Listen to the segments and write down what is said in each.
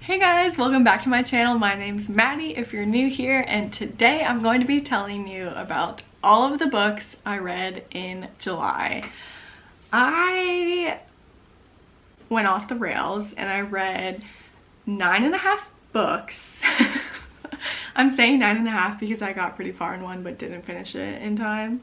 Hey guys, welcome back to my channel. My name's Maddie if you're new here, and today I'm going to be telling you about all of the books I read in July. I went off the rails and I read 9.5 books. I'm saying 9.5 because I got pretty far in one but didn't finish it in time.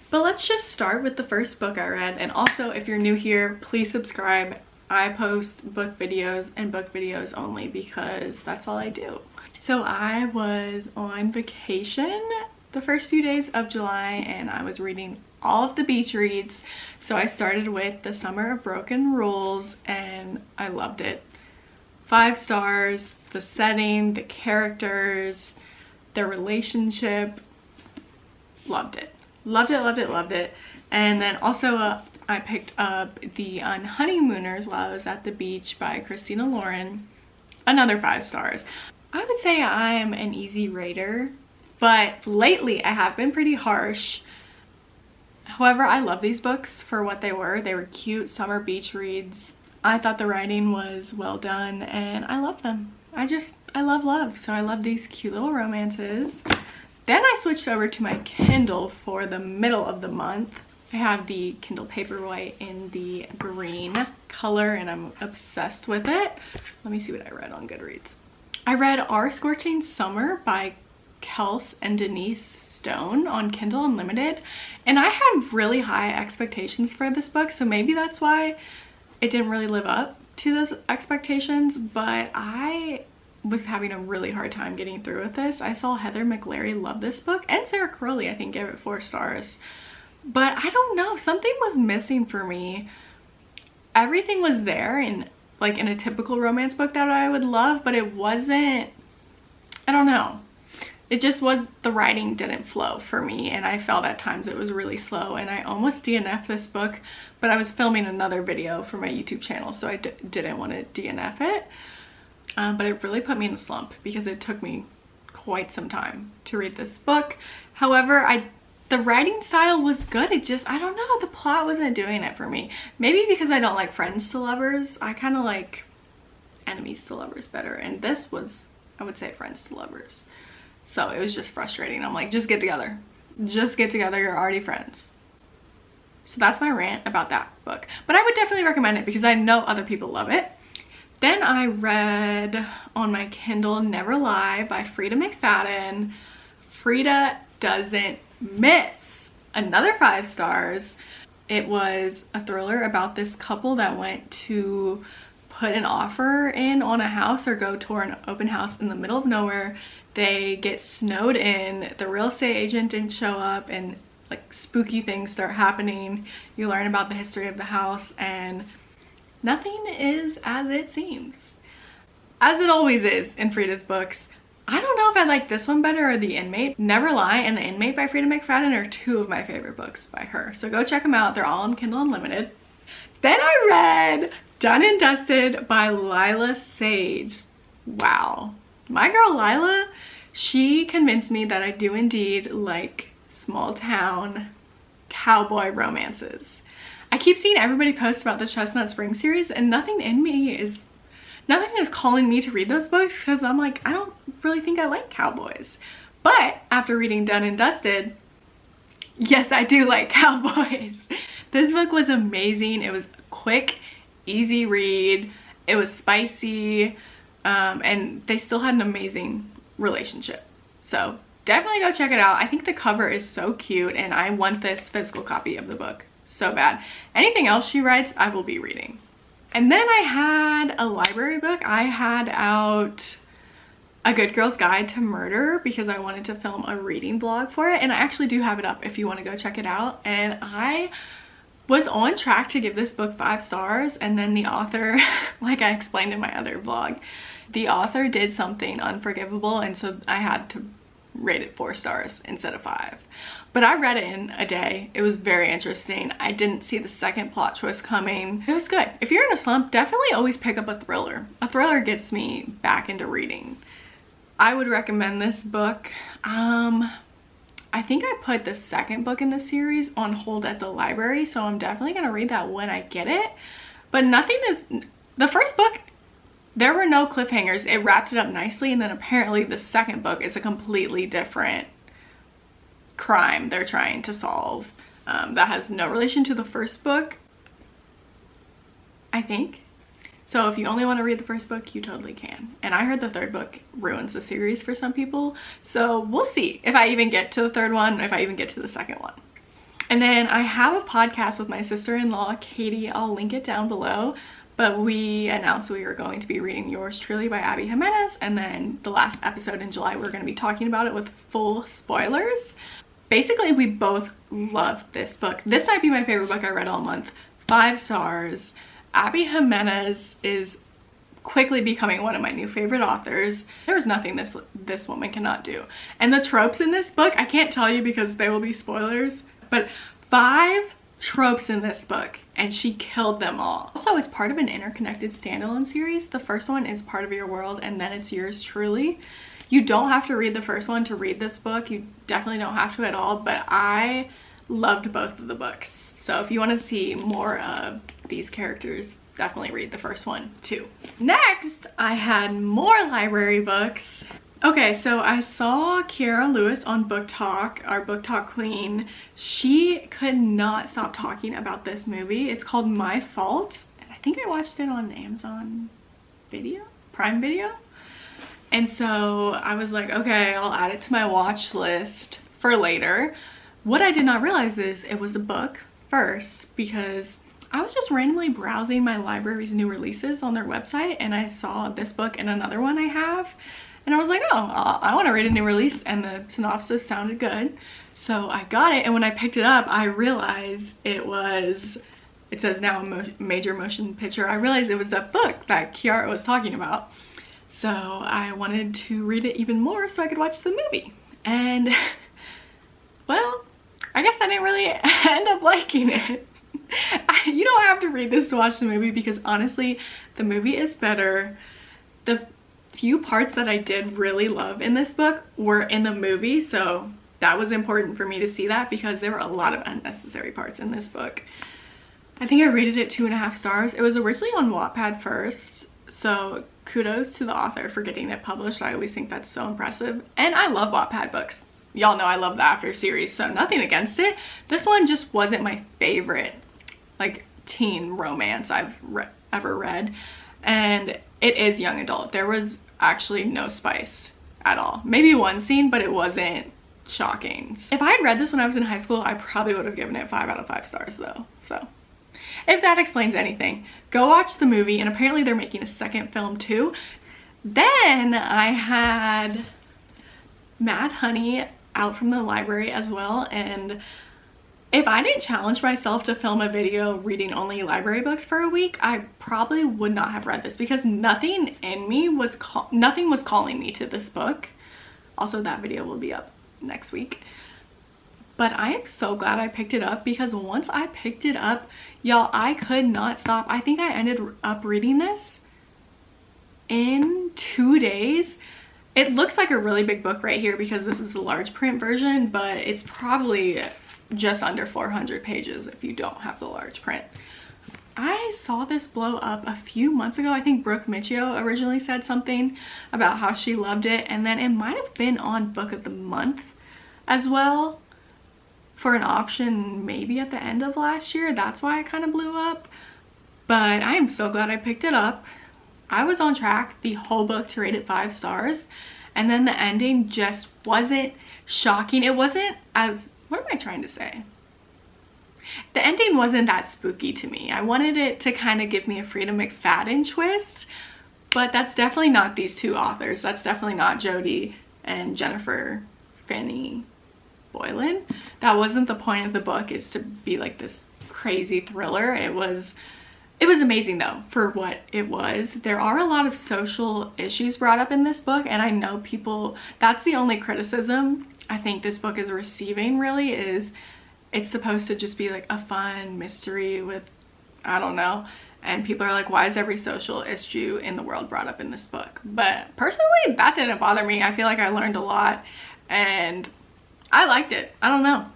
But let's just start with the first book I read, and also if you're new here, please subscribe. I post book videos and book videos only because that's all I do. So I was on vacation the first few days of July and I was reading all of the beach reads. So I started with The Summer of Broken Rules and I loved it. 5 stars, the setting, the characters, their relationship, loved it. Loved it, loved it, loved it. And then also I picked up The Honeymooners while I was at the beach by Christina Lauren. Another 5 stars. I would say I'm an easy rater, but lately I have been pretty harsh. However, I love these books for what they were. They were cute summer beach reads. I thought the writing was well done and I love them. I love love, so I love these cute little romances. Then I switched over to my Kindle for the middle of the month. I have the Kindle Paperwhite in the green color and I'm obsessed with it. Let me see what I read on Goodreads. I read Our Scorching Summer by Kels and Denise Stone on Kindle Unlimited, and I had really high expectations for this book, so maybe that's why it didn't really live up to those expectations, but I was having a really hard time getting through with this. I saw Heather McLary love this book, and Sarah Crowley I think gave it 4 stars. But I don't know, something was missing for me. Everything was there in a typical romance book that I would love, but it wasn't, I don't know. It just was, the writing didn't flow for me and I felt at times it was really slow, and I almost DNF'd this book, but I was filming another video for my YouTube channel, so I didn't want to DNF it. But it really put me in a slump because it took me quite some time to read this book. However, the writing style was good. It just, I don't know, the plot wasn't doing it for me. Maybe because I don't like friends to lovers. I kind of like enemies to lovers better. And this was, I would say, friends to lovers. So it was just frustrating. I'm like, just get together. Just get together. You're already friends. So that's my rant about that book. But I would definitely recommend it because I know other people love it. Then I read on my Kindle Never Lie by Frida McFadden. Frida doesn't miss. Another 5 stars. It was a thriller about this couple that went to put an offer in on a house or go tour an open house in the middle of nowhere. They get snowed in. The real estate agent didn't show up and like spooky things start happening. You learn about the history of the house and nothing is as it seems. As it always is in Frida's books. I don't know if I like this one better or The Inmate. Never Lie and The Inmate by Frida McFadden are 2 of my favorite books by her. So go check them out. They're all on Kindle Unlimited. Then I read Done and Dusted by Lila Sage. Wow. My girl Lila, she convinced me that I do indeed like small town cowboy romances. I keep seeing everybody post about the Chestnut Spring series and nothing is calling me to read those books because I'm like, I don't really think I like cowboys. But after reading Done and Dusted, yes, I do like cowboys. This book was amazing. It was a quick, easy read. It was spicy, and they still had an amazing relationship. So definitely go check it out. I think the cover is so cute and I want this physical copy of the book so bad. Anything else she writes, I will be reading. And then I had a library book. I had out A Good Girl's Guide to Murder because I wanted to film a reading vlog for it, and I actually do have it up if you want to go check it out. And I was on track to give this book 5 stars, and then the author, like I explained in my other vlog, the author did something unforgivable, and so I had to rate it 4 stars instead of 5. But I read it in a day. It was very interesting. I didn't see the second plot twist coming. It was good. If you're in a slump, definitely always pick up a thriller. A thriller gets me back into reading. I would recommend this book. I think I put the second book in the series on hold at the library, so I'm definitely gonna read that when I get it. But nothing is, the first book There were no cliffhangers. It wrapped it up nicely, and then apparently the second book is a completely different crime they're trying to solve that has no relation to the first book, I think. So if you only want to read the first book, you totally can. And I heard the third book ruins the series for some people, so we'll see if I even get to the third one, if I even get to the second one. And then I have a podcast with my sister-in-law, Katie. I'll link it down below. But we announced we were going to be reading Yours Truly by Abby Jimenez, and then the last episode in July we're going to be talking about it with full spoilers. Basically, we both loved this book. This might be my favorite book I read all month. 5 stars. Abby Jimenez is quickly becoming one of my new favorite authors. There's nothing this woman cannot do. And the tropes in this book, I can't tell you because they will be spoilers, but 5 tropes in this book, and she killed them all. Also, it's part of an interconnected standalone series. The first one is Part of Your World, and then it's Yours Truly. You don't have to read the first one to read this book. You definitely don't have to at all, but I loved both of the books. So if you want to see more of these characters, definitely read the first one too. Next, I had more library books. Okay, so I saw Kiara Lewis on booktok, our booktok queen. She could not stop talking about this movie. It's called My Fault. I think I watched it on Amazon Video, Prime Video. And so I was like, okay, I'll add it to my watch list for later. What I did not realize is it was a book first, because I was just randomly browsing my library's new releases on their website, and I saw this book and another one I have. And I was like, oh, I want to read a new release, and the synopsis sounded good. So I got it, and when I picked it up, I realized it says now a major motion picture. I realized it was that book that Kiara was talking about. So I wanted to read it even more so I could watch the movie. And, well, I guess I didn't really end up liking it. You don't have to read this to watch the movie, because honestly, the movie is better. The few parts that I did really love in this book were in the movie, so that was important for me to see that, because there were a lot of unnecessary parts in this book. I think I rated it 2.5 stars. It was originally on Wattpad first, so kudos to the author for getting it published. I always think that's so impressive, and I love Wattpad books. Y'all know I love the After series, so nothing against it. This one just wasn't my favorite like teen romance I've ever read, and it is young adult. There was actually no spice at all. Maybe one scene, but it wasn't shocking. If I had read this when I was in high school, I probably would have given it 5 out of 5 stars though. So if that explains anything, go watch the movie, and apparently they're making a second film too. Then I had Mad Honey out from the library as well, and if I didn't challenge myself to film a video reading only library books for a week, I probably would not have read this, because nothing in me was nothing was calling me to this book. Also, that video will be up next week. But I am so glad I picked it up, because once I picked it up, y'all, I could not stop. I think I ended up reading this in 2 days. It looks like a really big book right here because this is the large print version, but it's probably just under 400 pages if you don't have the large print. I saw this blow up a few months ago. I think Brooke Michio originally said something about how she loved it, and then it might have been on Book of the Month as well for an option maybe at the end of last year. That's why it kind of blew up. But I am so glad I picked it up. I was on track the whole book to rate it 5 stars, and then the ending just wasn't shocking. It wasn't as, what am I trying to say? The ending wasn't that spooky to me. I wanted it to kind of give me a Frida McFadden twist, but that's definitely not these two authors. That's definitely not Jodi and Jennifer Fanny Boylan. That wasn't the point of the book, is to be like this crazy thriller. It was amazing though for what it was. There are a lot of social issues brought up in this book, and I know people, that's the only criticism I think this book is receiving, really, is it's supposed to just be like a fun mystery with, I don't know, and people are like, why is every social issue in the world brought up in this book? But personally, that didn't bother me. I feel like I learned a lot and I liked it. I don't know.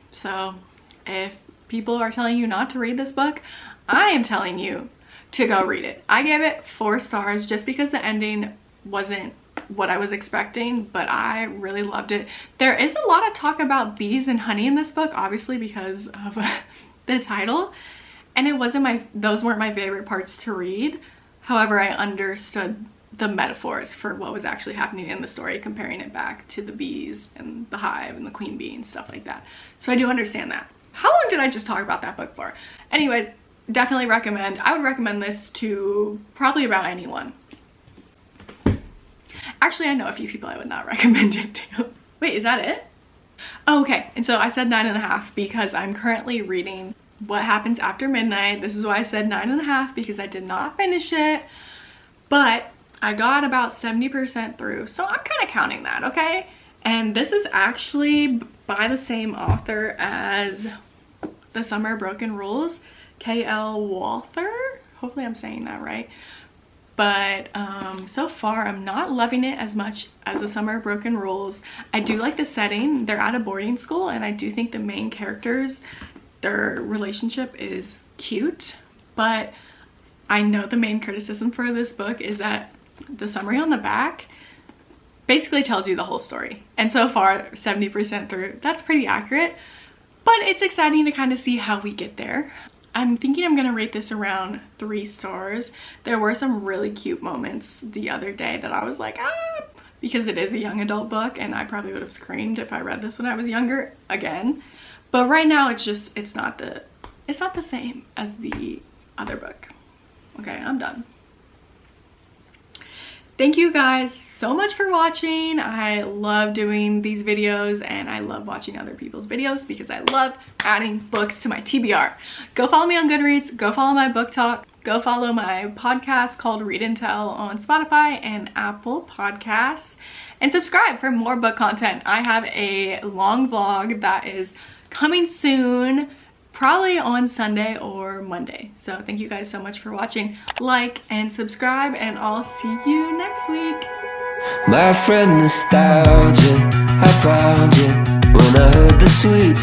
So if people are telling you not to read this book, I am telling you, to go read it. I gave it 4 stars just because the ending wasn't what I was expecting, but I really loved it. There is a lot of talk about bees and honey in this book, obviously because of the title, and those weren't my favorite parts to read. However, I understood the metaphors for what was actually happening in the story, comparing it back to the bees and the hive and the queen bee and stuff like that. So I do understand that. How long did I just talk about that book for? Anyways, definitely recommend. I would recommend this to probably about anyone. Actually, I know a few people I would not recommend it to. Wait, is that it? Oh, okay, and so I said 9.5 because I'm currently reading What Happens After Midnight. This is why I said 9.5, because I did not finish it, but I got about 70% through, so I'm kind of counting that, okay? And this is actually by the same author as The Summer of Broken Rules, K.L. Walther. Hopefully I'm saying that right. But so far I'm not loving it as much as The Summer of Broken Rules. I do like the setting. They're at a boarding school, and I do think the main characters, their relationship is cute, but I know the main criticism for this book is that the summary on the back basically tells you the whole story. And so far, 70% through, that's pretty accurate, but it's exciting to kind of see how we get there. I'm thinking I'm gonna rate this around 3 stars. There were some really cute moments the other day that I was like, ah, because it is a young adult book, and I probably would have screamed if I read this when I was younger again. But right now it's not the same as the other book. Okay, I'm done. Thank you guys so much for watching. I love doing these videos, and I love watching other people's videos because I love adding books to my TBR. Go follow me on Goodreads, go follow my BookTok, go follow my podcast called Read and Tell on Spotify and Apple Podcasts, and subscribe for more book content. I have a long vlog that is coming soon, probably on Sunday or Monday. So thank you guys so much for watching. Like and subscribe, and I'll see you next week. My friend nostalgia, I found you when I heard the sweet